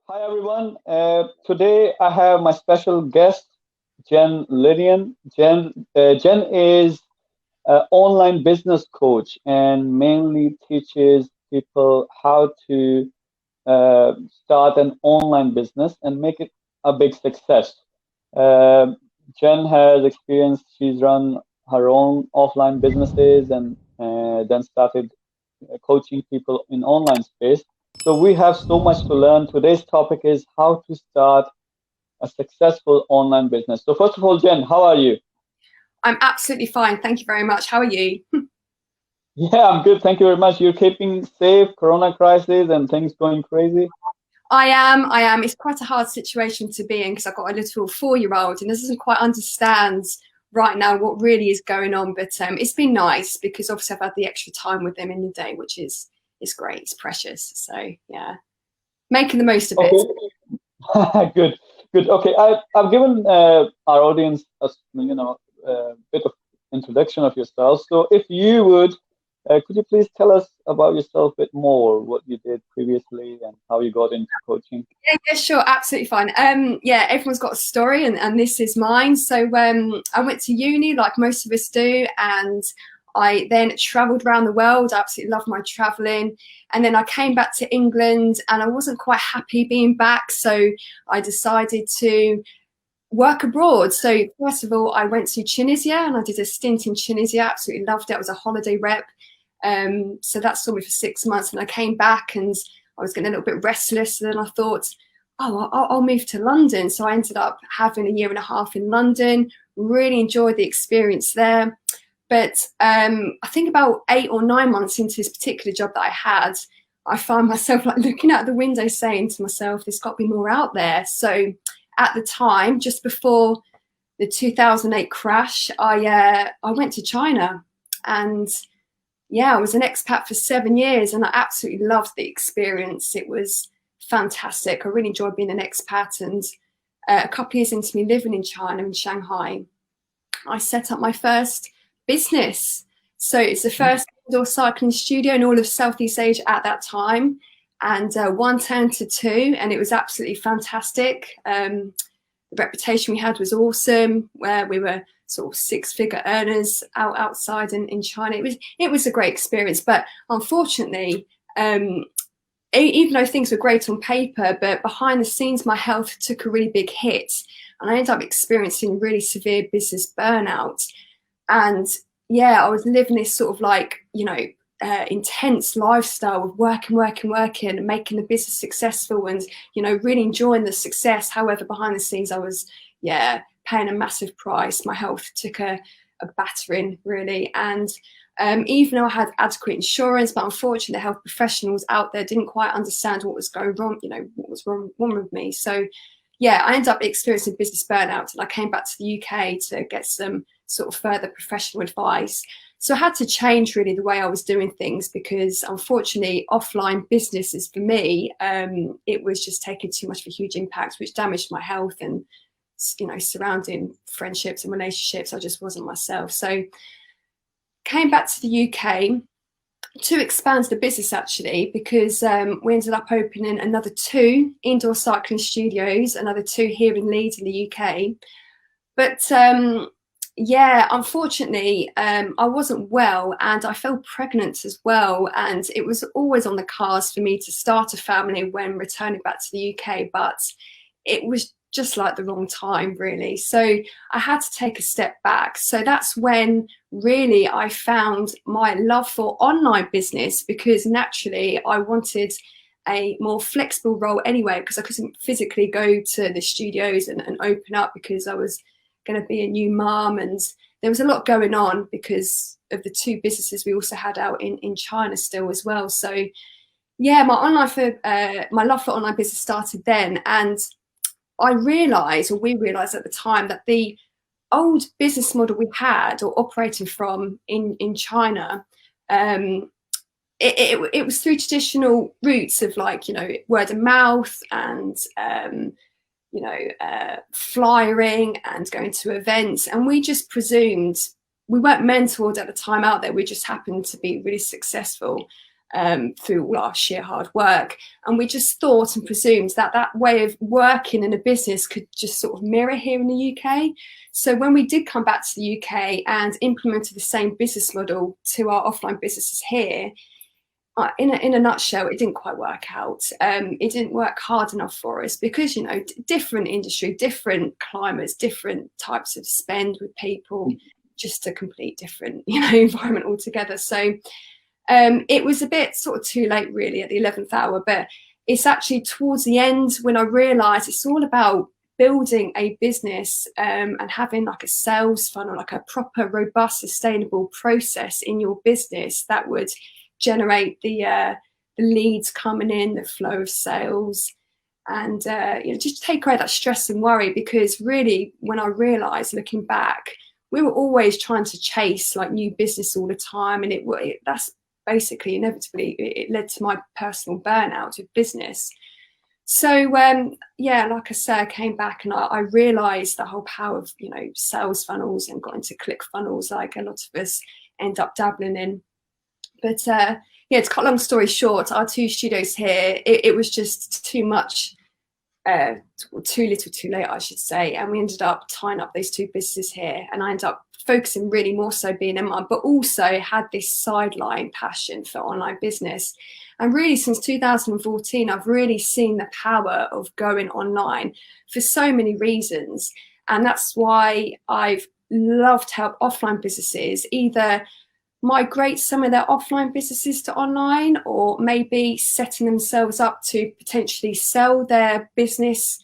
Hi everyone. Today I have my special guest, Lillian. Jen is an online business coach and mainly teaches people how to start an online business and make it a big success. Uh, Jen has experience. She's run her own offline businesses and then started coaching people in online space. So we have so much to learn. Today's topic is how to start a successful online business. So first of all, Jen, how are you? I'm absolutely fine. Thank you very much. How are you? Yeah, I'm good. Thank you very much. You're keeping safe, Corona crisis and things going crazy. I am. It's quite a hard situation to be in because I've got a little 4-year-old and doesn't quite understand right now what really is going on. But it's been nice because obviously I've had the extra time with them in the day, which is great. It's precious. So yeah, making the most of it. Okay, good, good. Okay, I've given our audience a bit of introduction of yourself. So if you would, could you please tell us about yourself a bit more, what you did previously and how you got into coaching? Yeah, sure, absolutely fine. Yeah, everyone's got a story, and this is mine. So I went to uni like most of us do, and I then travelled around the world. I absolutely love my travelling, and then I came back to England, and I wasn't quite happy being back, so I decided to work abroad. So first of all, I went to Tunisia, and I did a stint in Tunisia. Absolutely loved it. I was a holiday rep. So that saw me for 6 months, and I came back and I was getting a little bit restless. And then I thought, oh, I'll move to London. So I ended up having a year and a half in London, really enjoyed the experience there. But I think about 8 or 9 months into this particular job that I had, I found myself like looking out the window saying to myself, there's got to be more out there. So at the time, just before the 2008 crash, I went to China, and yeah, I was an expat for 7 years, and I absolutely loved the experience. It was fantastic. I really enjoyed being an expat, and a couple of years into me living in China, in Shanghai, I set up my first business. So it's the first indoor cycling studio in all of Southeast Asia at that time. And one turned to two, and it was absolutely fantastic. The reputation we had was awesome, where we were sort of six-figure earners outside in China. It was a great experience, but unfortunately, even though things were great on paper, but behind the scenes, my health took a really big hit, and I ended up experiencing really severe business burnout. And yeah, I was living this sort of like, intense lifestyle of working, and making the business successful, and really enjoying the success. However, behind the scenes, I was paying a massive price. My health took a battering, really, and even though I had adequate insurance, but unfortunately, the health professionals out there didn't quite understand what was going wrong. What was wrong with me. So yeah, I ended up experiencing business burnout, and I came back to the UK to get some sort of further professional advice. So I had to change really the way I was doing things, because unfortunately offline businesses for me, it was just taking too much of a huge impact, which damaged my health and surrounding friendships and relationships. I just wasn't myself. So came back to the UK to expand the business, actually, because we ended up opening another 2 indoor cycling studios, another 2 here in Leeds in the UK. But yeah, unfortunately, I wasn't well, and I fell pregnant as well. And it was always on the cards for me to start a family when returning back to the UK, but it was just like the wrong time, really. So I had to take a step back. So that's when really I found my love for online business, because naturally I wanted a more flexible role anyway, because I couldn't physically go to the studios and open up, because I was going to be a new mum, and there was a lot going on because of the 2 businesses we also had out in China still as well. So yeah, my love for online business started then, and we realised at the time, that the old business model we had or operating from in China, it was through traditional routes of word of mouth and flyering and going to events, and we just presumed, we weren't mentored at the time out there, we just happened to be really successful. through all our sheer hard work. And we just thought and presumed that that way of working in a business could just sort of mirror here in the UK. So when we did come back to the UK and implemented the same business model to our offline businesses here, in a nutshell, it didn't quite work out. It didn't work hard enough for us because, you know, different industry, different climates, different types of spend with people, just a complete different, you know, environment altogether. So it was a bit sort of too late really at the 11th hour, but it's actually towards the end when I realised it's all about building a business and having like a sales funnel, like a proper, robust, sustainable process in your business that would generate the leads coming in, the flow of sales, and you know, just take away that stress and worry. Because really, when I realised looking back, we were always trying to chase like new business all the time, and that's basically inevitably it led to my personal burnout of business. So yeah, like I said, I came back and I realised the whole power of, you know, sales funnels, and got into click funnels like a lot of us end up dabbling in. But yeah, to cut a long story short, our 2 studios here, it was just too much, too little too late, I should say. And we ended up tying up those 2 businesses here. And I ended up focusing really more so being a mum, but also had this sideline passion for online business. And really since 2014, I've really seen the power of going online for so many reasons. And that's why I've loved to help offline businesses either migrate some of their offline businesses to online, or maybe setting themselves up to potentially sell their business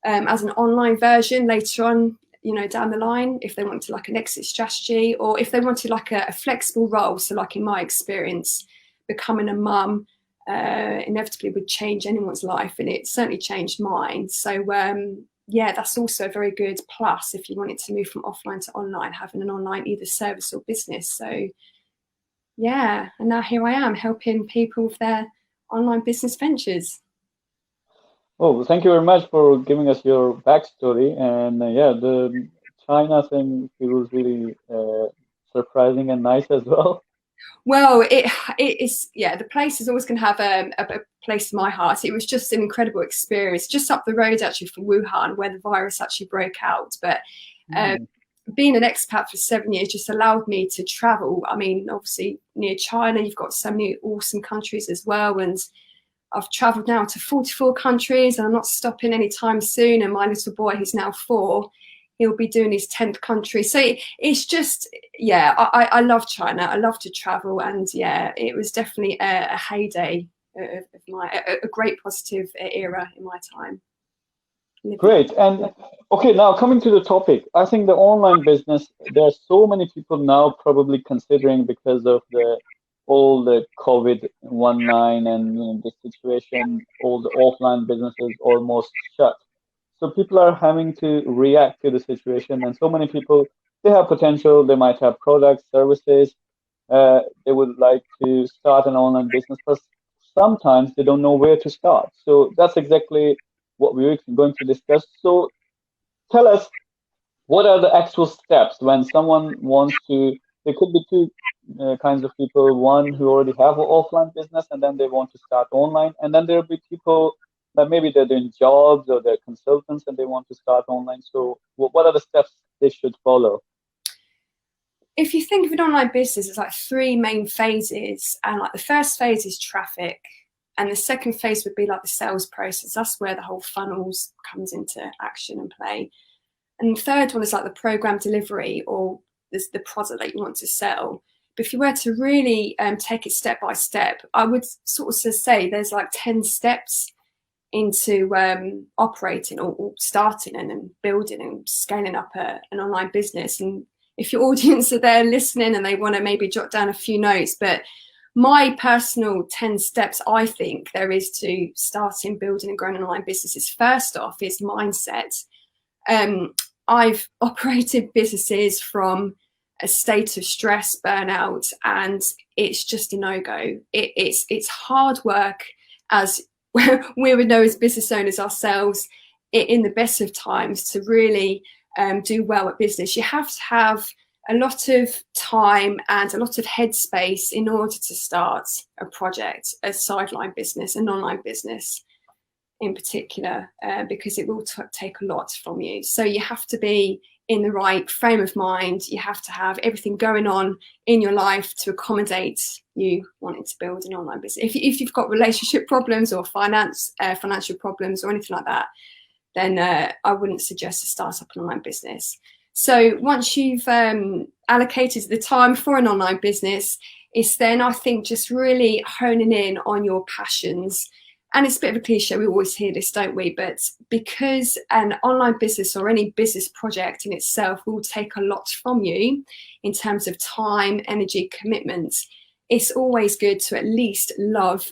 as an online version later on, you know, down the line, if they wanted like an exit strategy, or if they wanted like a flexible role. So like in my experience, becoming a mum inevitably would change anyone's life, and it certainly changed mine. So yeah, that's also a very good plus if you wanted to move from offline to online, having an online either service or business. So yeah, and now here I am helping people with their online business ventures. Oh, well, thank you very much for giving us your backstory. And yeah, the China thing feels really surprising and nice as well. Well, it is, yeah, the place is always going to have a place in my heart. It was just an incredible experience, just up the road actually from Wuhan, where the virus actually broke out. But being an expat for 7 years just allowed me to travel. I mean, obviously near China, you've got so many awesome countries as well. And I've traveled now to 44 countries, and I'm not stopping anytime soon. And my little boy, who's now 4, he'll be doing his 10th country. So it's just, yeah, I love China. I love to travel. And yeah, it was definitely a heyday of a great positive era in my time. Great. And okay, now coming to the topic, I think the online business, there are so many people now probably considering, because of all the COVID-19 and, you know, the situation, all the offline businesses almost shut. So people are having to react to the situation, and so many people, they have potential, they might have products, services, they would like to start an online business, but sometimes they don't know where to start. So that's exactly what we're going to discuss. So tell us, what are the actual steps when someone wants to, there could be 2 kinds of people, one who already have an offline business and then they want to start online, and then there'll be people that maybe they're doing jobs or they're consultants and they want to start online. So what are the steps they should follow? If you think of an online business, it's like 3 main phases. And like the first phase is traffic. And the second phase would be like the sales process. That's where the whole funnels comes into action and play. And the third one is like the program delivery, or the product that you want to sell. But if you were to really take it step by step, I would sort of say there's like 10 steps into operating or starting and then building and scaling up an online business. And if your audience are there listening and they want to maybe jot down a few notes, but my personal 10 steps I think there is to starting, building and growing an online business is, first off, is mindset. I've operated businesses from a state of stress, burnout, and it's just a no-go. It's hard work, as we would know as business owners ourselves, in the best of times, to really do well at business. You have to have a lot of time and a lot of headspace in order to start a project, a sideline business, an online business in particular, because it will take a lot from you. So you have to be in the right frame of mind. You have to have everything going on in your life to accommodate you wanting to build an online business. If you've got relationship problems or financial problems or anything like that, then I wouldn't suggest to start up an online business. So once you've allocated the time for an online business, it's then, I think, just really honing in on your passions. And it's a bit of a cliche, we always hear this, don't we? But because an online business or any business project in itself will take a lot from you in terms of time, energy, commitment, it's always good to at least love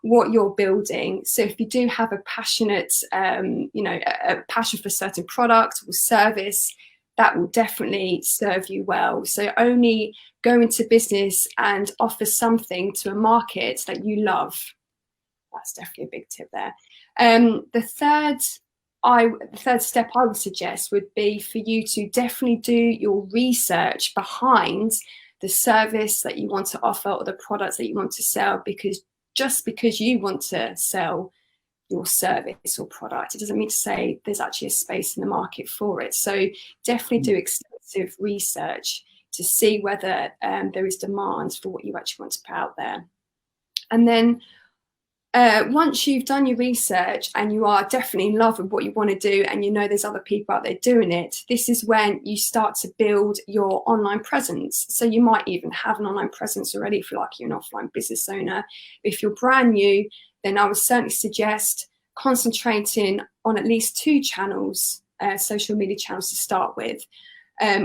what you're building. So if you do have a passionate, a passion for a certain product or service, that will definitely serve you well. So only go into business and offer something to a market that you love. That's definitely a big tip there. The third step I would suggest would be for you to definitely do your research behind the service that you want to offer or the products that you want to sell, because just because you want to sell your service or product, it doesn't mean to say there's actually a space in the market for it. So definitely do extensive research to see whether there is demand for what you actually want to put out there. And then once you've done your research and you are definitely in love with what you want to do and you know there's other people out there doing it, this is when you start to build your online presence. So you might even have an online presence already if you're like you're an offline business owner. If you're brand new, then I would certainly suggest concentrating on at least 2 channels, social media channels to start with.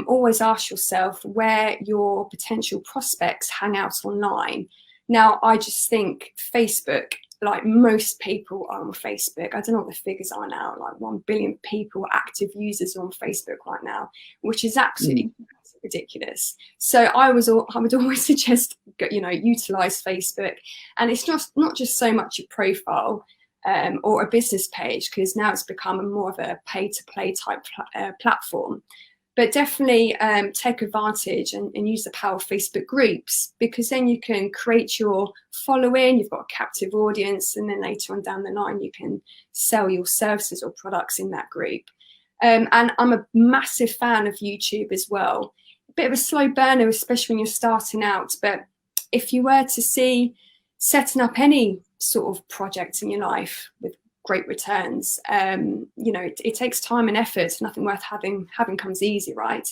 Always ask yourself where your potential prospects hang out online. Now, I just think Facebook, like most people are on Facebook. I don't know what the figures are now, like 1 billion people, active users on Facebook right now, which is absolutely ridiculous. So I would always suggest, utilize Facebook. And it's not just so much a profile or a business page, because now it's become more of a pay-to-play type platform. But definitely take advantage and use the power of Facebook groups, because then you can create your following, you've got a captive audience, and then later on down the line, you can sell your services or products in that group. And I'm a massive fan of YouTube as well. A bit of a slow burner, especially when you're starting out. But if you were to see setting up any sort of project in your life with great returns, it takes time and effort. Nothing worth having comes easy, right?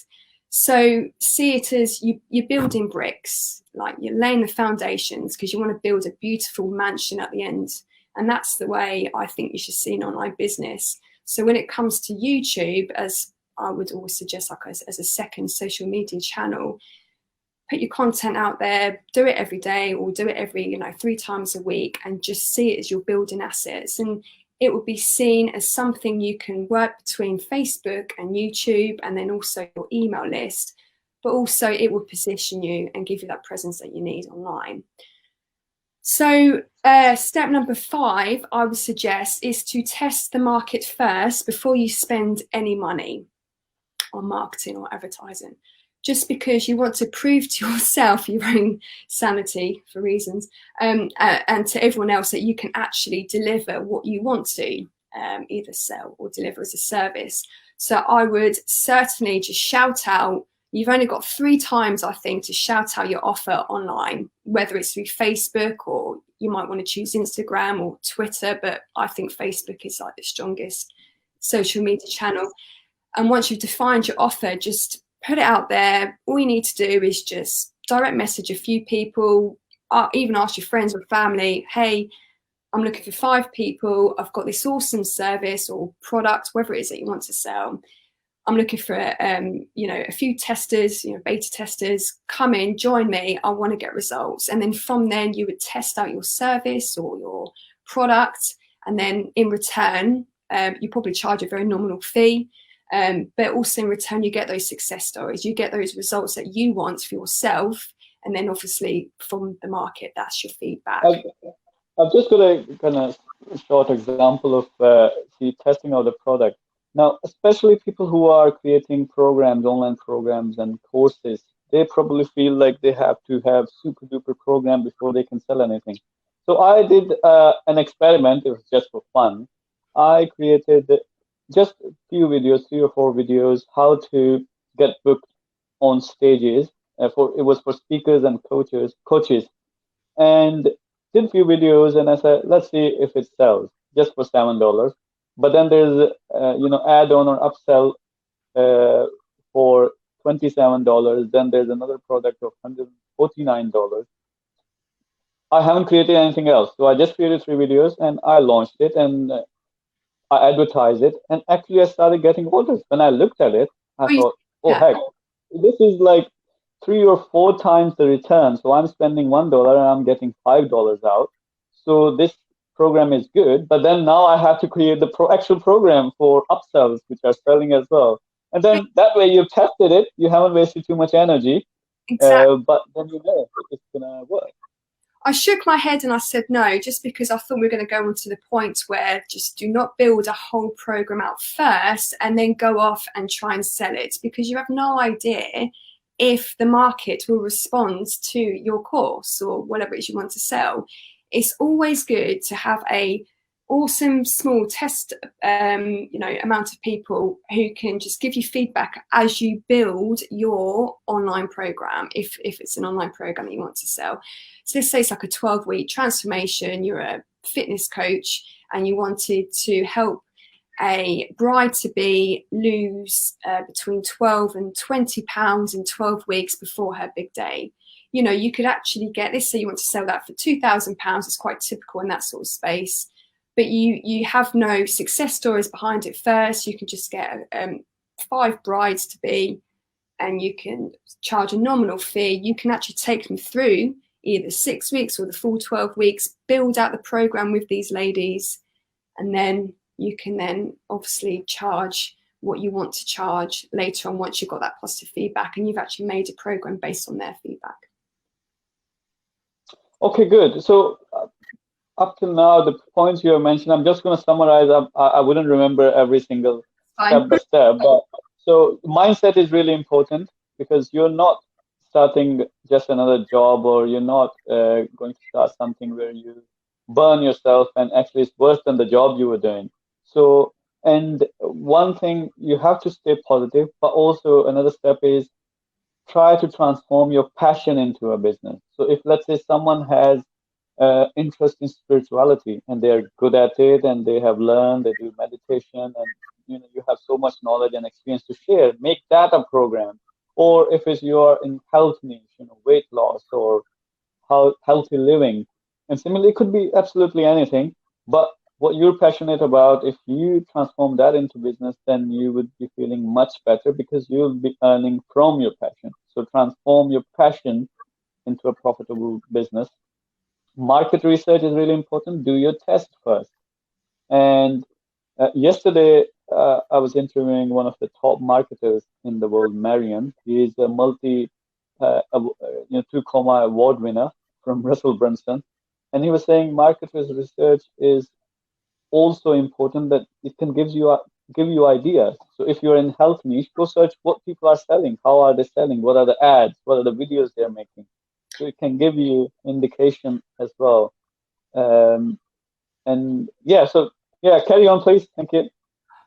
So see it as you're building bricks, like you're laying the foundations, because you want to build a beautiful mansion at the end. And that's the way I think you should see an online business. So when it comes to YouTube, as I would always suggest, like as a second social media channel, put your content out there, do it every day or do it every 3 times a week, and just see it as you're building assets. And it will be seen as something you can work between Facebook and YouTube, and then also your email list, but also it will position you and give you that presence that you need online. So step number 5, I would suggest, is to test the market first before you spend any money on marketing or advertising. Just because you want to prove to yourself, your own sanity for reasons, and to everyone else that you can actually deliver what you want to, either sell or deliver as a service. So I would certainly just shout out. You've only got 3 times, I think, to shout out your offer online, whether it's through Facebook, or you might want to choose Instagram or Twitter, but I think Facebook is like the strongest social media channel. And once you've defined your offer, just put it out there. All you need to do is just direct message a few people, even ask your friends or family, hey, I'm looking for 5 people. I've got this awesome service or product, whatever it is that you want to sell. I'm looking for a few testers, beta testers. Come in, join me. I want to get results. And then from then you would test out your service or your product. And then in return, you probably charge a very nominal fee. But also in return, you get those success stories. You get those results that you want for yourself. And then obviously from the market, that's your feedback. I've just got a kind of short example of testing out the product. Now, especially people who are creating programs, online programs and courses, they probably feel like they have to have super duper program before they can sell anything. So I did an experiment. It was just for fun. I created just a few videos, 3 or 4 videos, how to get booked on stages. For it was for speakers and coaches, and did a few videos, and I said, let's see if it sells, just for $7. But then there's add-on or upsell for $27. Then there's another product of $149. I haven't created anything else, so I just created 3 videos and I launched it, and I advertised it, and actually I started getting orders. When I looked at it, I Oh, you, thought, oh yeah. heck, this is like 3 or 4 times the return. So I'm spending $1 and I'm getting $5 out. So this program is good. But then now I have to create the actual program for upsells, which are selling as well. And then that way you've tested it, you haven't wasted too much energy, Exactly. but then you know if it's gonna work. I shook my head and I said no, just because I thought we were going to go on to the point where just do not build a whole program out first and then go off and try and sell it, because you have no idea if the market will respond to your course or whatever it is you want to sell. It's always good to have a awesome small test amount of people who can just give you feedback as you build your online program, if it's an online program that you want to sell. So let's say it's like a 12-week transformation, you're a fitness coach and you wanted to help a bride-to-be lose between 12 and 20 pounds in 12 weeks before her big day. You know, you could actually get this, so you want to sell that for £2,000. It's quite typical in that sort of space. But you have no success stories behind it first. You can just get 5 brides to be, and you can charge a nominal fee. You can actually take them through either 6 weeks or the full 12 weeks, build out the program with these ladies, and then you can then obviously charge what you want to charge later on once you've got that positive feedback and you've actually made a program based on their feedback. Okay, good. So up till now, the points you have mentioned, I'm just going to summarize. I wouldn't remember every single step by step, but so mindset is really important, because you're not starting just another job, or you're not going to start something where you burn yourself and actually it's worse than the job you were doing. So, and one thing, you have to stay positive, but also another step is try to transform your passion into a business. So if, let's say, someone has interest in spirituality and they're good at it and they have learned, they do meditation, and you have so much knowledge and experience to share, make that a program. Or if it's you are in health niche, weight loss or how healthy living, and similarly it could be absolutely anything, but what you're passionate about, if you transform that into business, then you would be feeling much better because you'll be earning from your passion. So transform your passion into a profitable business. Market research is really important. Do your test first. And yesterday, I was interviewing one of the top marketers in the world, Marion. He is a two-comma award winner from Russell Brunson. And he was saying market research is also important, that it can give you ideas. So if you're in health niche, go search what people are selling, how are they selling, what are the ads, what are the videos they're making. So it can give you indication as well. And yeah, so yeah, carry on, please. Thank you.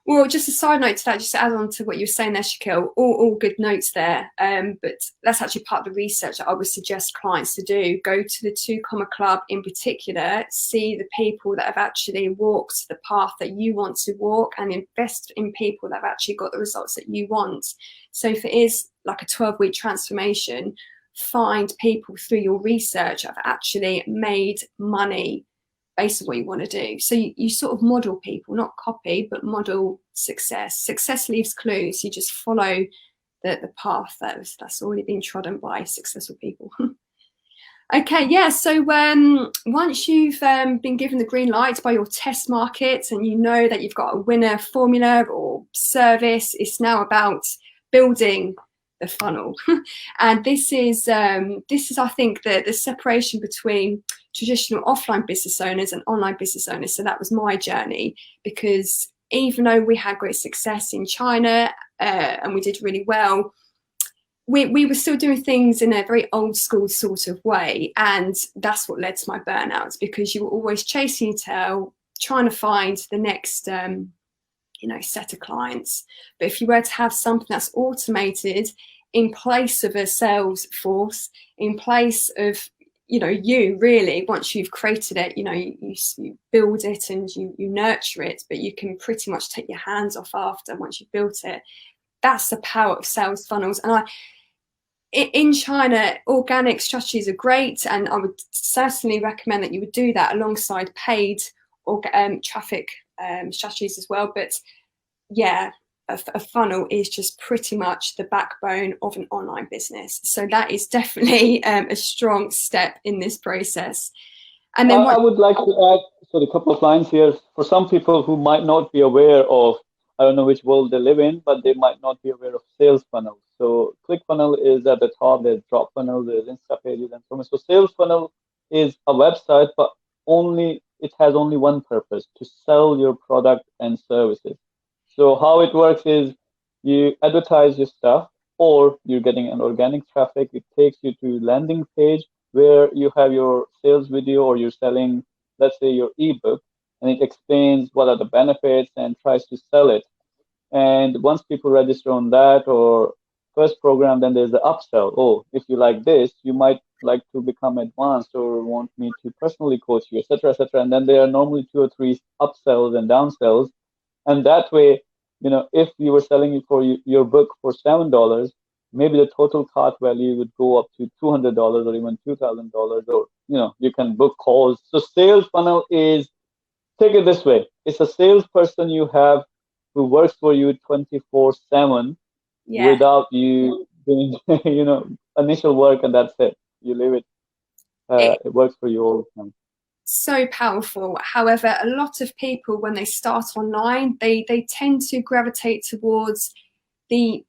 Well, just a side note to that, just to add on to what you were saying there, Shaquille, all good notes there. But that's actually part of the research that I would suggest clients to do. Go to the 2 Comma Club in particular, see the people that have actually walked the path that you want to walk, and invest in people that have actually got the results that you want. So if it is like a 12-week transformation, find people through your research that have actually made money based on what you want to do. So you sort of model people, not copy, but model success. Success leaves clues. You just follow the path that's already been trodden by successful people. Okay, yeah, so once you've been given the green light by your test markets and you know that you've got a winner formula or service, it's now about building the funnel. And this is I think the separation between traditional offline business owners and online business owners. So that was my journey, because even though we had great success in China and we did really well, we were still doing things in a very old school sort of way. And that's what led to my burnouts, because you were always chasing your tail, trying to find the next set of clients. But if you were to have something that's automated in place of a sales force, in place of you really, once you've created it, you build it and you nurture it, but you can pretty much take your hands off after once you've built it. That's the power of sales funnels. And in China, organic strategies are great, and I would certainly recommend that you would do that alongside paid or traffic strategies as well. But yeah, a funnel is just pretty much the backbone of an online business. So that is definitely a strong step in this process. And then I would like to add a couple of lines here for some people who might not be aware of, I don't know which world they live in, but they might not be aware of sales funnels. So ClickFunnels is at the top, there's Drop Funnel, there's Insta Pages, and so on. So sales funnel is a website, but it has only one purpose: to sell your product and services. So how it works is you advertise your stuff, or you're getting an organic traffic. It takes you to landing page where you have your sales video, or you're selling, let's say, your ebook, and it explains what are the benefits and tries to sell it. And once people register on that or first program, then there's the upsell. Oh, if you like this, you might like to become advanced or want me to personally coach you, etc., etc. And then there are normally 2 or 3 upsells and downsells. And that way, if you were selling it for your book for $7, maybe the total cart value would go up to $200 or even $2,000, or you can book calls. So sales funnel is, take it this way: it's a salesperson you have who works for you 24/7 without you doing initial work, and that's it. You leave it. It works for you all the time. So powerful. However, a lot of people, when they start online, they tend to gravitate towards the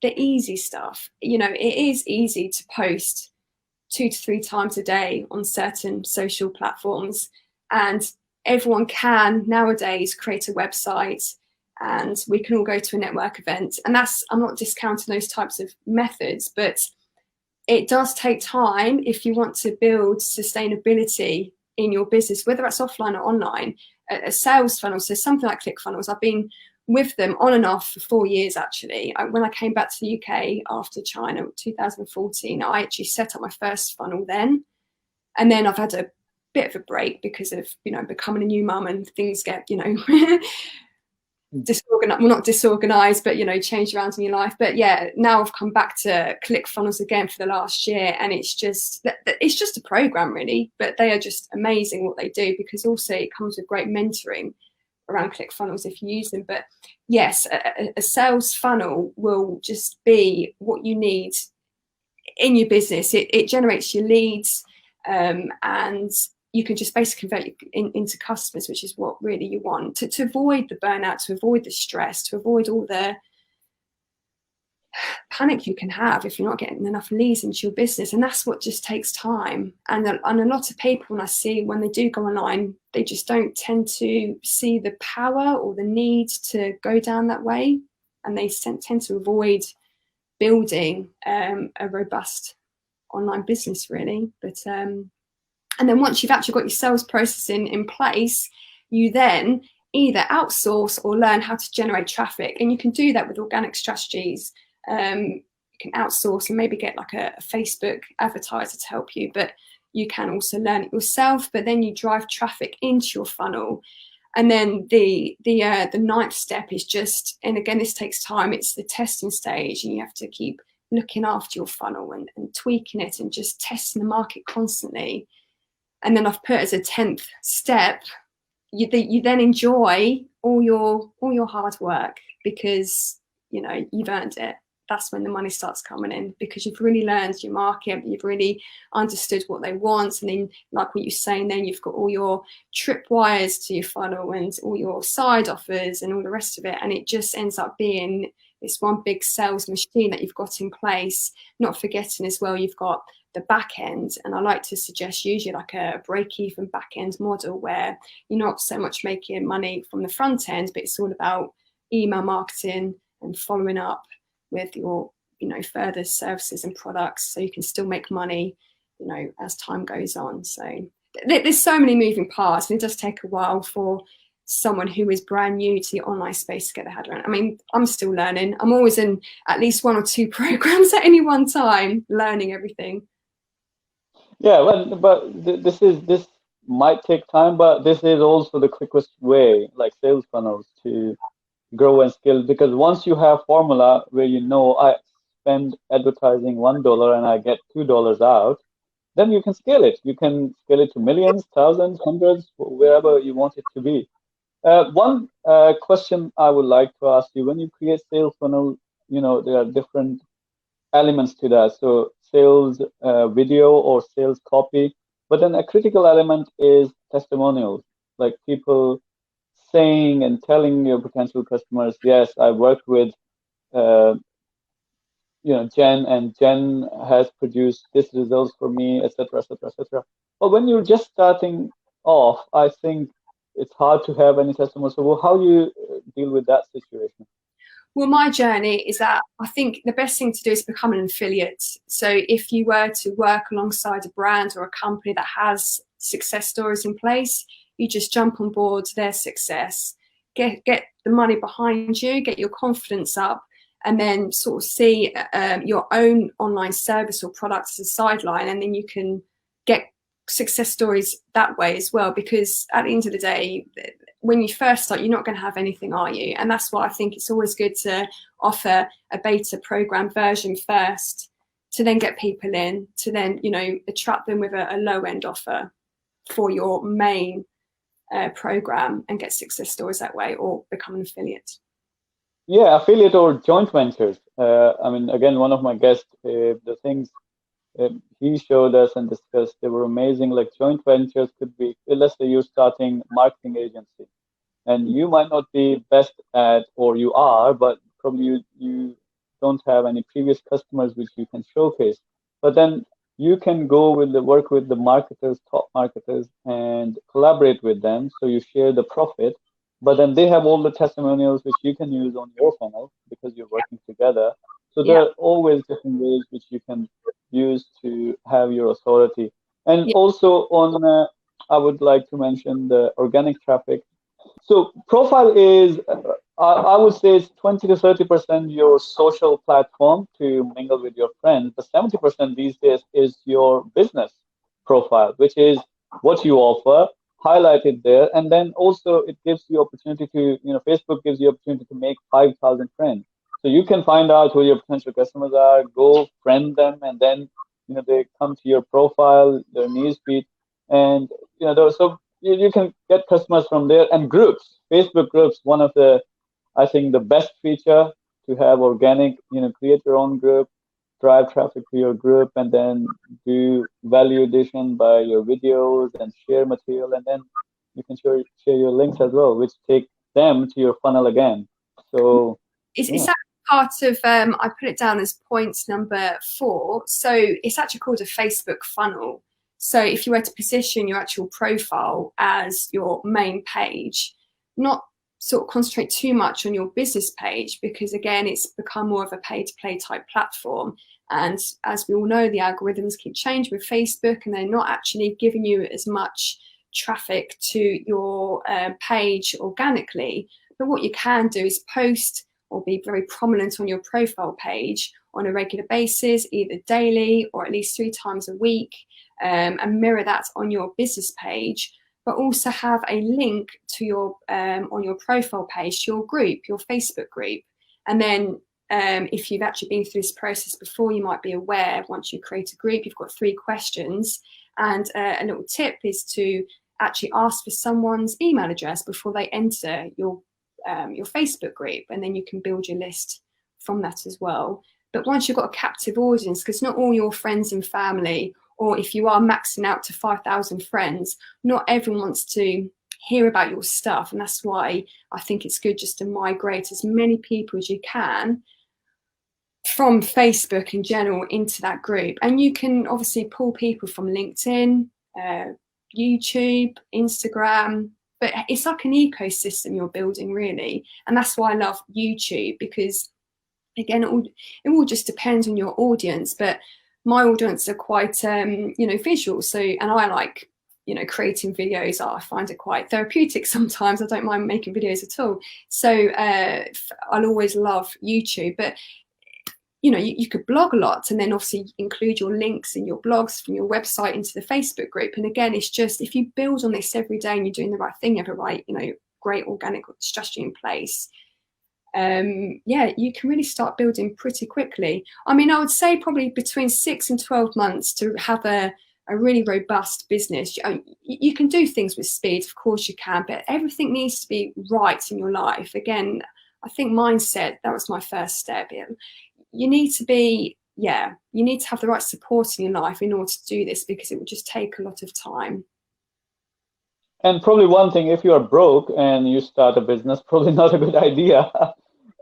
easy stuff. It is easy to post 2 to 3 times a day on certain social platforms, and everyone can nowadays create a website, and we can all go to a network event. And I'm not discounting those types of methods, but it does take time if you want to build sustainability in your business, whether that's offline or online. A sales funnel, so something like ClickFunnels, I've been with them on and off for 4 years actually. When I came back to the UK after China, 2014, I actually set up my first funnel then. And then I've had a bit of a break because of, becoming a new mum, and things get, disorganized, well, not disorganized, but change around in your life. But yeah, now I've come back to ClickFunnels again for the last year, and it's just a program really, but they are just amazing what they do, because also it comes with great mentoring around ClickFunnels if you use them. But yes, a sales funnel will just be what you need in your business. It generates your leads, and you can just basically convert into customers, which is what really you want, to avoid the burnout, to avoid the stress, to avoid all the panic you can have if you're not getting enough leads into your business. And that's what just takes time. And a lot of people, when I see when they do go online, they just don't tend to see the power or the need to go down that way, and they tend to avoid building a robust online business really. But and then once you've actually got your sales process in place, you then either outsource or learn how to generate traffic. And you can do that with organic strategies. You can outsource and maybe get like a Facebook advertiser to help you, but you can also learn it yourself. But then you drive traffic into your funnel. And then the 9th step is just, and again, this takes time, it's the testing stage, and you have to keep looking after your funnel and tweaking it and just testing the market constantly. And then I've put as a 10th step, you then enjoy all your hard work, because you've earned it. That's when the money starts coming in, because you've really learned your market, you've really understood what they want. And then, like what you're saying, then you've got all your tripwires to your funnel and all your side offers and all the rest of it. And it just ends up being this one big sales machine that you've got in place. Not forgetting as well, you've got the back end. And I like to suggest usually like a break-even back end model where you're not so much making money from the front end, but it's all about email marketing and following up with your, you know, further services and products, so you can still make money, you know, as time goes on. So there's so many moving parts, and it does take a while for someone who is brand new to the online space to get their head around. I mean, I'm still learning. I'm always in at least 1 or 2 programs at any one time, learning everything. Yeah, well, but this might take time, but this is also the quickest way, like sales funnels, to grow and scale. Because once you have formula where you know I spend advertising $1 and I get $2 out, then you can scale it. You can scale it to millions, thousands, hundreds, wherever you want it to be. One question I would like to ask you: when you create sales funnel, you know there are different elements to that. So sales video or sales copy, but then a critical element is testimonials, like people saying and telling your potential customers, yes, I worked with uh, Jen, and Jen has produced this results for me, etc., etc., etc. But when you're just starting off, I think it's hard to have any testimonials. So how do you deal with that situation? Well, my journey is that I think the best thing to do is become an affiliate. So if you were to work alongside a brand or a company that has success stories in place, you just jump on board their success, get the money behind you, get your confidence up, and then sort of see your own online service or product as a sideline, and then you can get success stories that way as well. Because at the end of the day, when you first start, you're not going to have anything, are you? And that's why I think it's always good to offer a beta program version first, to then get people in, to then, you know, attract them with a low end offer for your main program, and get success stories that way, or become an affiliate. Yeah, affiliate or joint ventures. I mean, again, one of my guests, the things he showed us and discussed, they were amazing. Like joint ventures could be, let's say you're starting marketing agency, and you might not be best at, or you are, but probably you don't have any previous customers which you can showcase. But then you can go with the work with the marketers, top marketers, and collaborate with them. So you share the profit, but then they have all the testimonials which you can use on your funnel because you're working together. So there Yeah. are always different ways which you can use to have your authority. And Yeah. also on, I would like to mention the organic traffic. So profile is, I would say it's 20 to 30% your social platform to mingle with your friends, but 70% these days is your business profile, which is what you offer, highlighted there. And then also it gives you opportunity to, Facebook gives you opportunity to make 5,000 friends. So you can find out who your potential customers are, go friend them, and then, they come to your profile, their newsfeed, and, so you can get customers from there. And groups, Facebook groups, one of the, I think, the best feature to have organic, create your own group, drive traffic to your group, and then do value addition by your videos and share material, and then you can share your links as well, which take them to your funnel again. So It's actually part of, I put it down as points number 4. So it's actually called a Facebook funnel. So if you were to position your actual profile as your main page, not sort of concentrate too much on your business page, because again, it's become more of a pay-to-play type platform. And as we all know, the algorithms keep changing with Facebook, and they're not actually giving you as much traffic to your page organically. But what you can do is post or be very prominent on your profile page on a regular basis, either daily or at least 3 times a week, and mirror that on your business page, but also have a link to your on your profile page to your group, your Facebook group. And then if you've actually been through this process before, you might be aware, once you create a group, you've got 3 questions, and a little tip is to actually ask for someone's email address before they enter your Facebook group, and then you can build your list from that as well. But once you've got a captive audience, because not all your friends and family, or if you are maxing out to 5,000 friends, not everyone wants to hear about your stuff. And that's why I think it's good just to migrate as many people as you can from Facebook in general into that group. And you can obviously pull people from LinkedIn, YouTube, Instagram, but it's like an ecosystem you're building, really. And that's why I love YouTube, because again, it all just depends on your audience, but my audience are quite visual, so, and I like creating videos. I find it quite therapeutic sometimes. I don't mind making videos at all, so I'll always love YouTube. But you could blog a lot, and then obviously include your links and your blogs from your website into the Facebook group. And again, it's just, if you build on this every day and you're doing the right thing, you have a right, great organic strategy in place, yeah, you can really start building pretty quickly. I mean, I would say probably between 6 and 12 months to have a really robust business. You can do things with speed, of course you can, but everything needs to be right in your life. Again, I think mindset, that was my first step. You need to be, you need to have the right support in your life in order to do this, because it will just take a lot of time. And probably one thing, if you are broke and you start a business, probably not a good idea.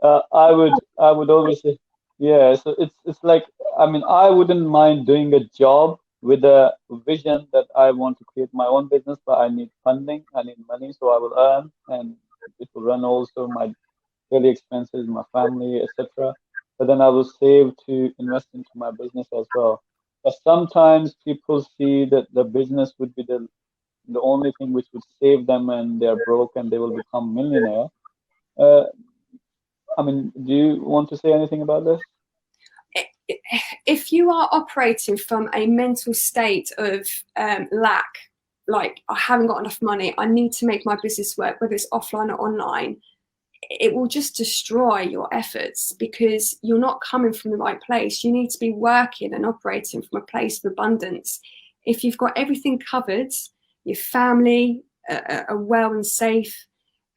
I would always say, yeah. So it's like, I mean, I wouldn't mind doing a job with a vision that I want to create my own business, but I need funding, I need money, so I will earn, and it will run also my daily expenses, my family, etc. But then I will save to invest into my business as well. But sometimes people see that the business would be the only thing which would save them, and they're broke and they will become millionaire. I mean, do you want to say anything about this? If you are operating from a mental state of lack, like, I haven't got enough money, I need to make my business work, whether it's offline or online, it will just destroy your efforts, because you're not coming from the right place. You need to be working and operating from a place of abundance. If you've got everything covered, your family are well and safe,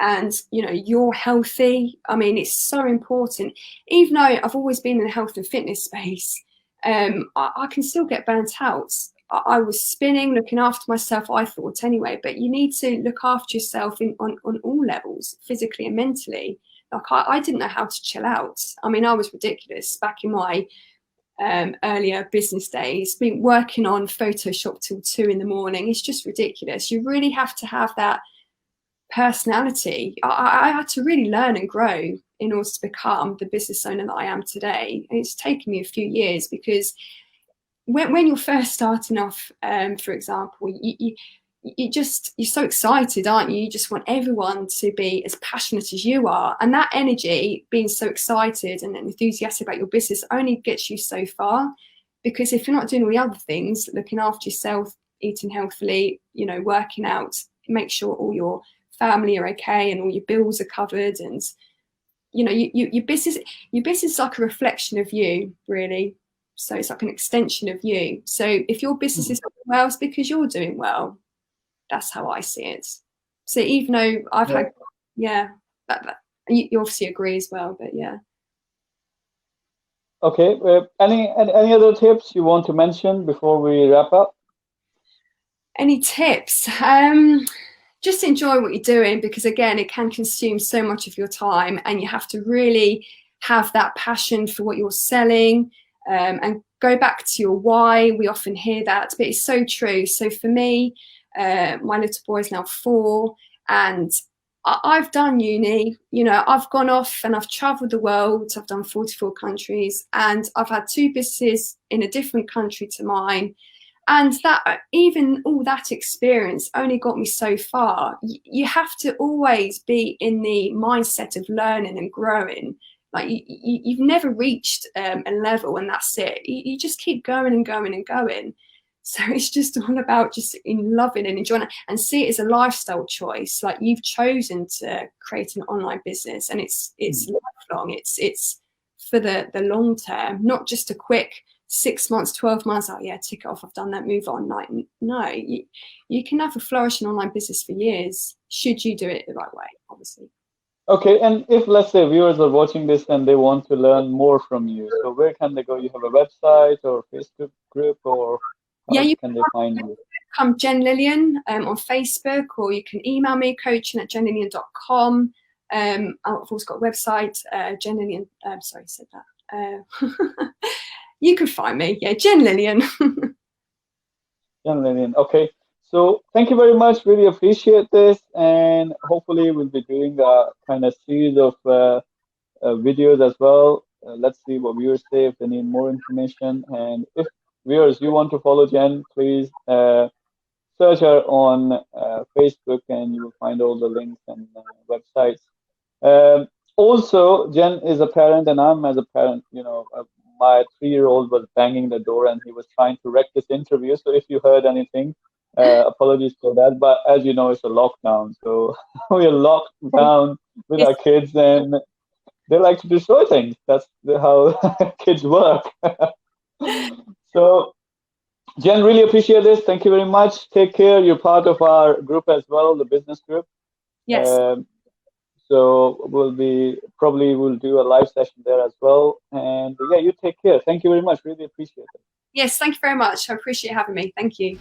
and you're healthy. I mean, it's so important. Even though I've always been in the health and fitness space, I can still get burnt out. I was spinning, looking after myself, I thought anyway, but you need to look after yourself on all levels, physically and mentally. Like, I didn't know how to chill out. I mean, I was ridiculous back in my earlier business days, been working on Photoshop till 2 in the morning. It's just ridiculous. You really have to have that personality. I had to really learn and grow in order to become the business owner that I am today. And it's taken me a few years, because when you're first starting off, for example, you're so excited, aren't you? You just want everyone to be as passionate as you are, and that energy, being so excited and enthusiastic about your business, only gets you so far. Because if you're not doing all the other things, looking after yourself, eating healthily, working out, make sure all your family are okay and all your bills are covered, and your business is like a reflection of you, really. So it's like an extension of you. So if your business is doing well, it's because you're doing well. That's how I see it. So even though I've had, you obviously agree as well, but yeah. Okay. Any other tips you want to mention before we wrap up? Any tips? Just enjoy what you're doing, because again, it can consume so much of your time, and you have to really have that passion for what you're selling. And go back to your why. We often hear that, but it's so true. So for me, my little boy is now 4, and I've done uni. I've gone off and I've traveled the world. I've done 44 countries, and I've had 2 businesses in a different country to mine. And that, even all that experience only got me so far. You have to always be in the mindset of learning and growing. Like, you've never reached a level and that's it. You just keep going and going and going. So it's just all about just loving and enjoying it, and see it as a lifestyle choice. Like, you've chosen to create an online business, and it's lifelong. It's for the long term, not just a quick 6 months, 12 months. Oh yeah, tick it off, I've done that, move on. Like, no, you can have a flourishing online business for years, should you do it the right way, obviously. Okay, and if, let's say, viewers are watching this and they want to learn more from you, so where can they go? You have a website or Facebook group, or how can they find you? Come Jen Lillian on Facebook, or you can email me, coaching@jenlillian.com. I've also got a website, Jen Lillian, sorry, I said that. You can find me. Yeah, Jen Lillian. Jen Lillian. Okay. So thank you very much. Really appreciate this, and hopefully we'll be doing a kind of series of videos as well. Let's see what viewers say if they need more information. And if viewers you want to follow Jen, please search her on Facebook, and you will find all the links and websites. Also, Jen is a parent, and I'm as a parent. My 3-year-old was banging the door, and he was trying to wreck this interview. So if you heard anything, apologies for that. But as you know, it's a lockdown, so we are locked down with our kids, and they like to destroy things. That's how kids work. So, Jen, really appreciate this. Thank you very much. Take care. You're part of our group as well, the business group. Yes. So we'll do a live session there as well. And yeah, you take care. Thank you very much. Really appreciate it. Yes, thank you very much. I appreciate having me. Thank you.